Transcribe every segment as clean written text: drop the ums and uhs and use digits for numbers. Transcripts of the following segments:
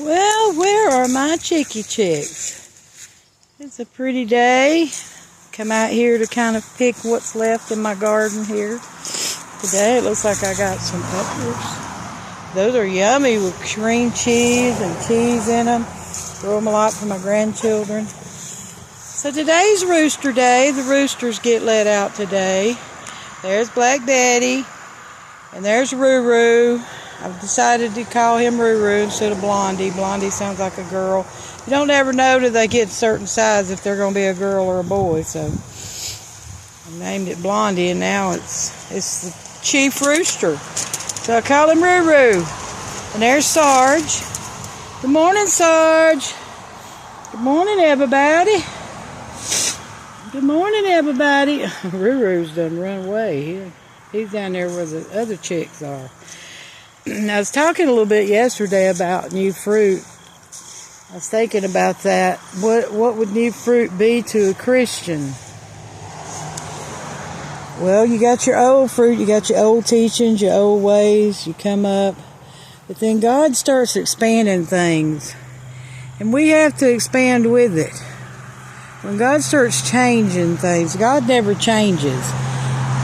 Well, where are my chickie chicks? It's a pretty day. Come out here to kind of pick what's left in my garden here. Today it looks like I got some peppers. Those are yummy with cream cheese and cheese in them. Throw them a lot for my grandchildren. So today's rooster day. The roosters get let out today. There's Black Betty. And there's Ruru. I've decided to call him Ruru instead of Blondie. Blondie sounds like a girl. You don't ever know till they get a certain size if they're going to be a girl or a boy. So I named it Blondie, and now it's the chief rooster. So I call him Ruru. And there's Sarge. Good morning, Sarge. Good morning, everybody. Good morning, everybody. Ruru's done run away. He's down there where the other chicks are. I was talking a little bit yesterday about new fruit. I was thinking about that. What would new fruit be to a Christian? Well, you got your old fruit, you got your old teachings, your old ways, you come up. But then God starts expanding things. And we have to expand with it. When God starts changing things, God never changes.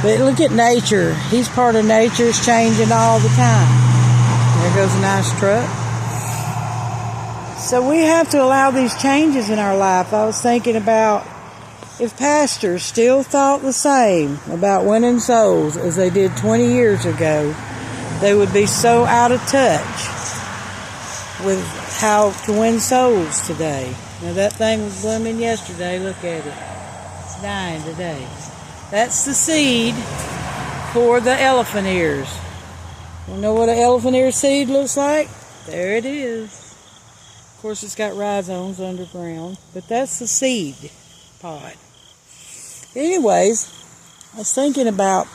But look at nature. He's part of nature. It's changing all the time. There goes a nice truck. So we have to allow these changes in our life. I was thinking about if pastors still thought the same about winning souls as they did 20 years ago, they would be so out of touch with how to win souls today. Now that thing was blooming yesterday. Look at it. It's dying today. That's the seed for the elephant ears. You know what an elephant ear seed looks like? There it is. Of course, it's got rhizomes underground, but that's the seed pod. Anyways, I was thinking about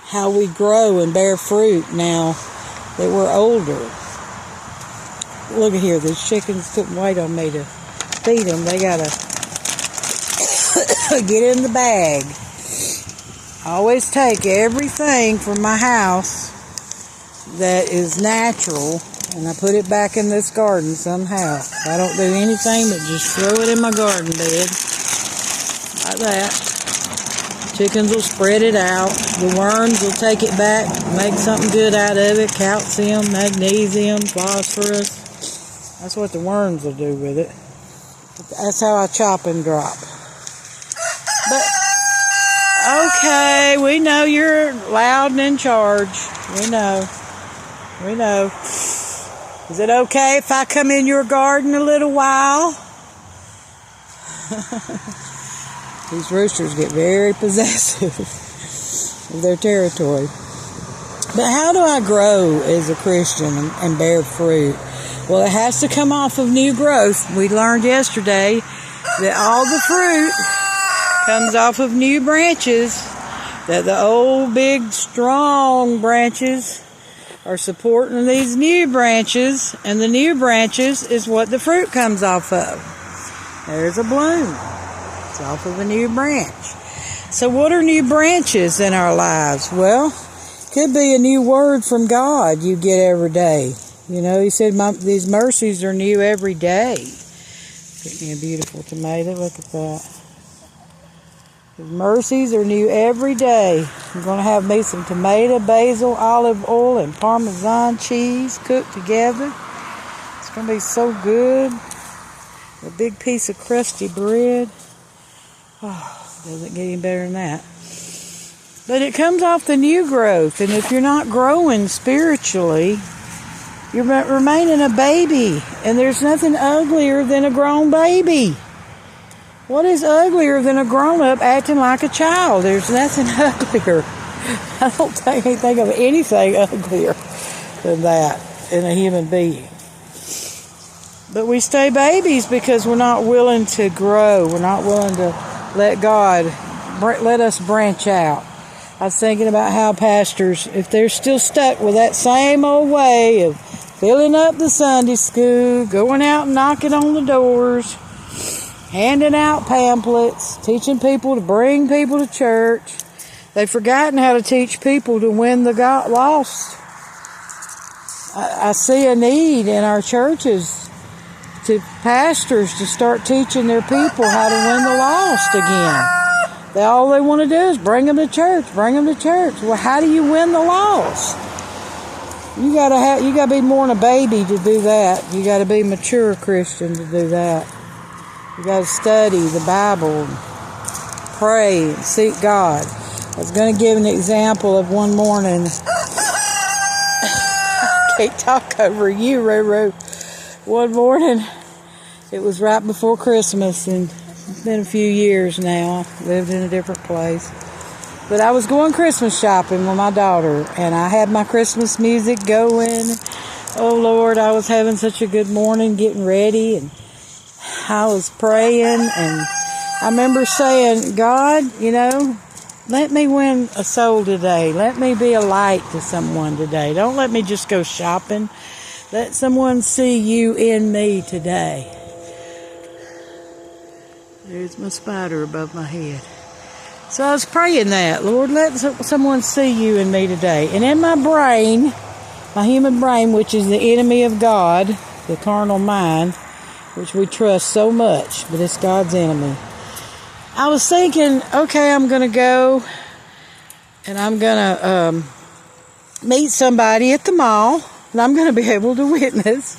how we grow and bear fruit now that we're older. Look at here, these chickens couldn't wait on me to feed them. They gotta get in the bag. I always take everything from my house that is natural and I put it back in this garden somehow. I don't do anything but just throw it in my garden bed like that. Chickens will spread it out. The worms will take it back, make something good out of it. Calcium, magnesium, phosphorus. That's what the worms will do with it. That's how I chop and drop. But okay, we know you're loud and in charge. We know. We know. Is it okay if I come in your garden a little while? These roosters get very possessive of their territory. But how do I grow as a Christian and bear fruit? Well, it has to come off of new growth. We learned yesterday that all the fruit comes off of new branches, that the old, big, strong branches are supporting these new branches, and the new branches is what the fruit comes off of. There's a bloom. It's off of a new branch. So what are new branches in our lives? Well, could be a new word from God you get every day. You know, he said, these mercies are new every day. Get me a beautiful tomato. Look at that. His mercies are new every day. I'm going to have me some tomato, basil, olive oil, and Parmesan cheese cooked together. It's going to be so good. A big piece of crusty bread. Oh, doesn't get any better than that. But it comes off the new growth. And if you're not growing spiritually, you're remaining a baby. And there's nothing uglier than a grown baby. What is uglier than a grown-up acting like a child? There's nothing uglier. I don't think of anything uglier than that in a human being. But we stay babies because we're not willing to grow. We're not willing to let God let us branch out. I was thinking about how pastors, if they're still stuck with that same old way of filling up the Sunday school, going out and knocking on the doors, handing out pamphlets, teaching people to bring people to church. They've forgotten how to teach people to win the lost. I see a need in our churches to pastors to start teaching their people how to win the lost again. All they want to do is bring them to church, bring them to church. Well, how do you win the lost? You gotta be more than a baby to do that. You gotta be a mature Christian to do that. You gotta study the Bible, pray, and seek God. I was going to give an example of one morning. I can't talk over you, Ruru. One morning, it was right before Christmas, and it's been a few years now. I lived in a different place. But I was going Christmas shopping with my daughter, and I had my Christmas music going. Oh, Lord, I was having such a good morning getting ready, and I was praying, and I remember saying, God, let me win a soul today. Let me be a light to someone today. Don't let me just go shopping. Let someone see you in me today. There's my spider above my head. So I was praying that, Lord, let someone see you in me today. And in my brain, my human brain, which is the enemy of God, the carnal mind, which we trust so much, but it's God's enemy. I was thinking, okay, I'm going to go and I'm going to meet somebody at the mall, and I'm going to be able to witness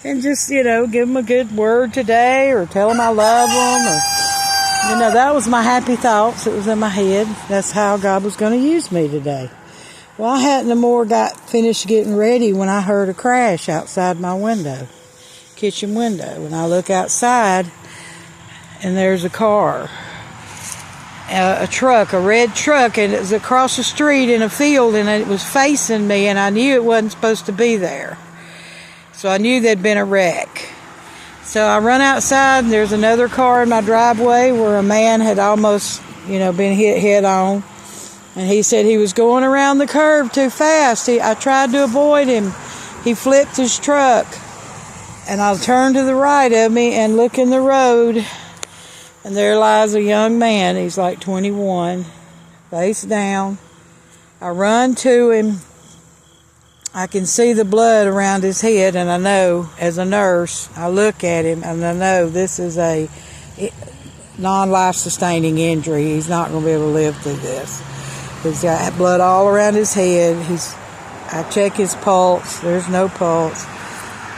and just, give them a good word today, or tell them I love them, or, that was my happy thoughts. It was in my head. That's how God was going to use me today. Well, I hadn't no more got finished getting ready when I heard a crash outside my window, kitchen window. When I look outside, and there's a car. A truck, a red truck, and it was across the street in a field, and it was facing me, and I knew it wasn't supposed to be there. So I knew there'd been a wreck. So I run outside, and there's another car in my driveway where a man had almost, been hit head on. And he said he was going around the curve too fast. I tried to avoid him. He flipped his truck. And I turned to the right of me and look in the road. And there lies a young man. He's like 21, face down. I run to him. I can see the blood around his head, and I know, as a nurse, I look at him, and I know this is a non-life-sustaining injury. He's not going to be able to live through this. He's got blood all around his head. I check his pulse. There's no pulse.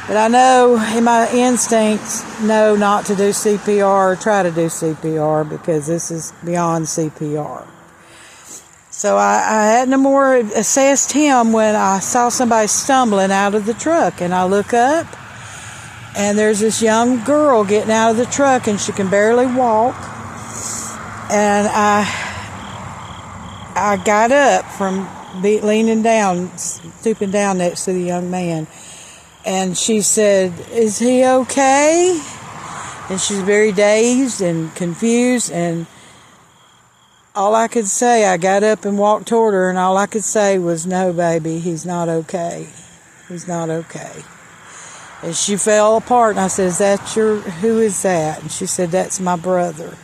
But I know in my instincts, no, not to do CPR or try to do CPR, because this is beyond CPR. So I had no more assessed him when I saw somebody stumbling out of the truck. And I look up, and there's this young girl getting out of the truck, and she can barely walk. And I got up from leaning down, stooping down next to the young man. And she said, "Is he okay?" And she's very dazed and confused. And all I could say, I got up and walked toward her, and all I could say was, "No, baby, he's not okay. He's not okay." And she fell apart, and I said, who is that? And she said, "That's my brother.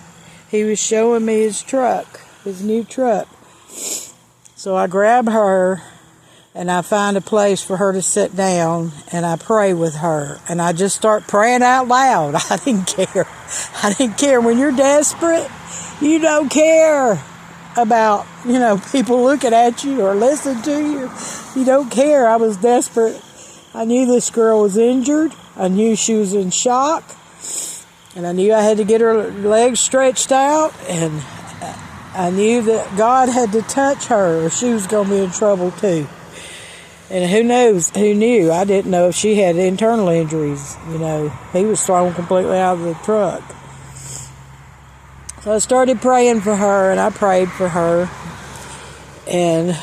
He was showing me his truck, his new truck." So I grab her, and I find a place for her to sit down, and I pray with her. And I just start praying out loud. I didn't care. I didn't care. When you're desperate, you don't care about, people looking at you or listening to you. You don't care. I was desperate. I knew this girl was injured. I knew she was in shock. And I knew I had to get her legs stretched out. And I knew that God had to touch her, or she was going to be in trouble too. And who knew? I didn't know if she had internal injuries. He was thrown completely out of the truck. So I started praying for her, and I prayed for her. And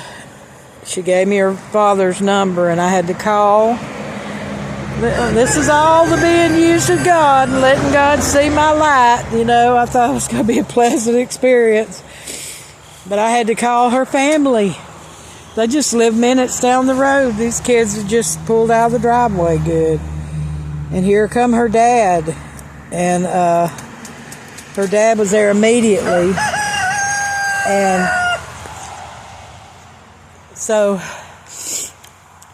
she gave me her father's number, and I had to call. This is all the being used of God and letting God see my light. I thought it was going to be a pleasant experience. But I had to call her family. They just live minutes down the road. These kids had just pulled out of the driveway good. And here come her dad. And her dad was there immediately. And so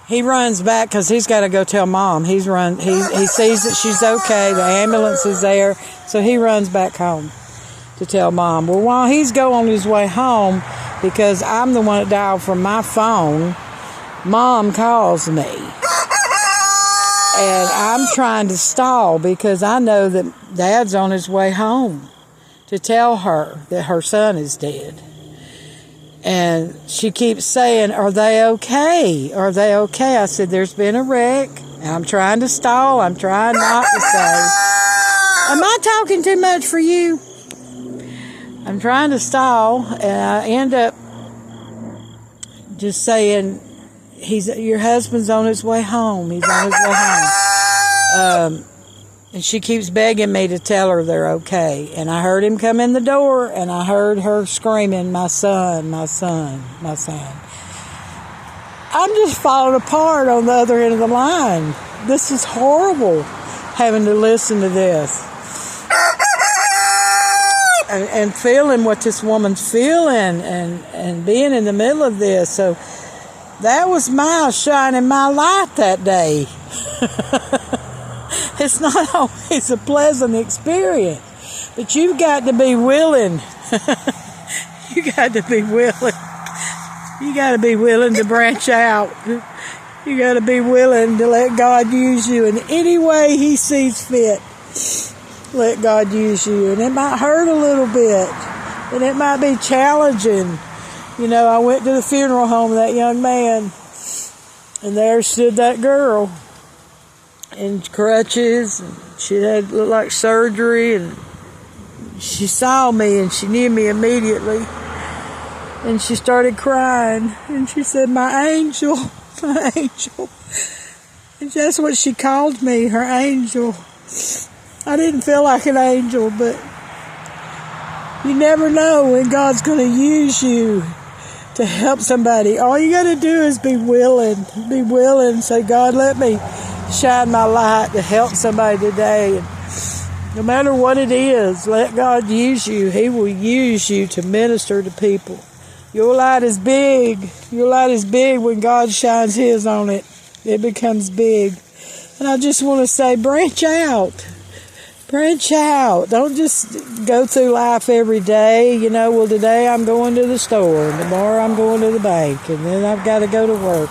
he runs back because he's got to go tell Mom. He sees that she's okay. The ambulance is there, so he runs back home to tell Mom. Well, while he's going on his way home, because I'm the one that dialed from my phone, Mom calls me. And I'm trying to stall because I know that Dad's on his way home to tell her that her son is dead. And she keeps saying, are they okay? Are they okay? I said, there's been a wreck. And I'm trying to stall. I'm trying not to say, am I talking too much for you? I'm trying to stall, and I end up just saying, your husband's on his way home. He's on his way home. And she keeps begging me to tell her they're okay. And I heard him come in the door, and I heard her screaming, my son, my son, my son. I'm just falling apart on the other end of the line. This is horrible, having to listen to this. And feeling what this woman's feeling, and being in the middle of this. So that was my shining my light that day. It's not always a pleasant experience, but you've got to be willing. You got to be willing. You got to be willing to branch out. You got to be willing to let God use you in any way He sees fit. Let God use you. And it might hurt a little bit, and it might be challenging. You know, I went to the funeral home of that young man, and there stood that girl in crutches, and she had looked like surgery, and she saw me, and she knew me immediately, and she started crying, and she said, my angel, my angel. And that's what she called me, her angel. I didn't feel like an angel, but you never know when God's going to use you to help somebody. All you got to do is be willing. Be willing. Say, God, let me shine my light to help somebody today. And no matter what it is, let God use you. He will use you to minister to people. Your light is big. Your light is big when God shines His on it. It becomes big. And I just want to say, branch out. Branch out. Don't just go through life every day. You know, well, today I'm going to the store, and tomorrow I'm going to the bank, and then I've got to go to work.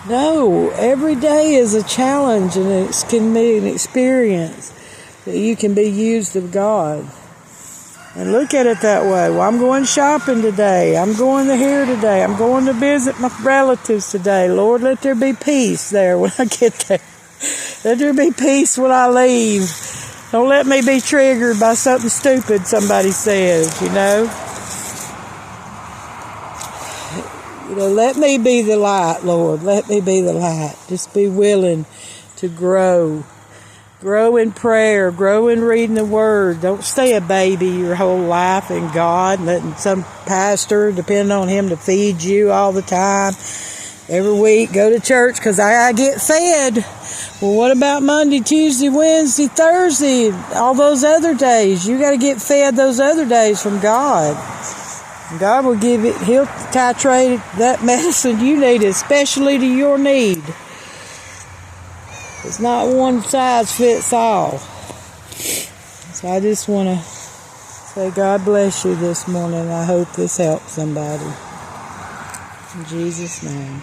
No, every day is a challenge, and it can be an experience that you can be used of God. And look at it that way. Well, I'm going shopping today. I'm going to here today. I'm going to visit my relatives today. Lord, let there be peace there when I get there. Let there be peace when I leave. Don't let me be triggered by something stupid somebody says, you know. You know, let me be the light, Lord. Let me be the light. Just be willing to grow. Grow in prayer. Grow in reading the Word. Don't stay a baby your whole life in God, letting some pastor depend on him to feed you all the time. Every week, go to church because I get fed. Well, what about Monday, Tuesday, Wednesday, Thursday, all those other days? You got to get fed those other days from God. God will give it, He'll titrate that medicine you need, especially to your need. It's not one size fits all. So I just want to say God bless you this morning. I hope this helps somebody. In Jesus' name.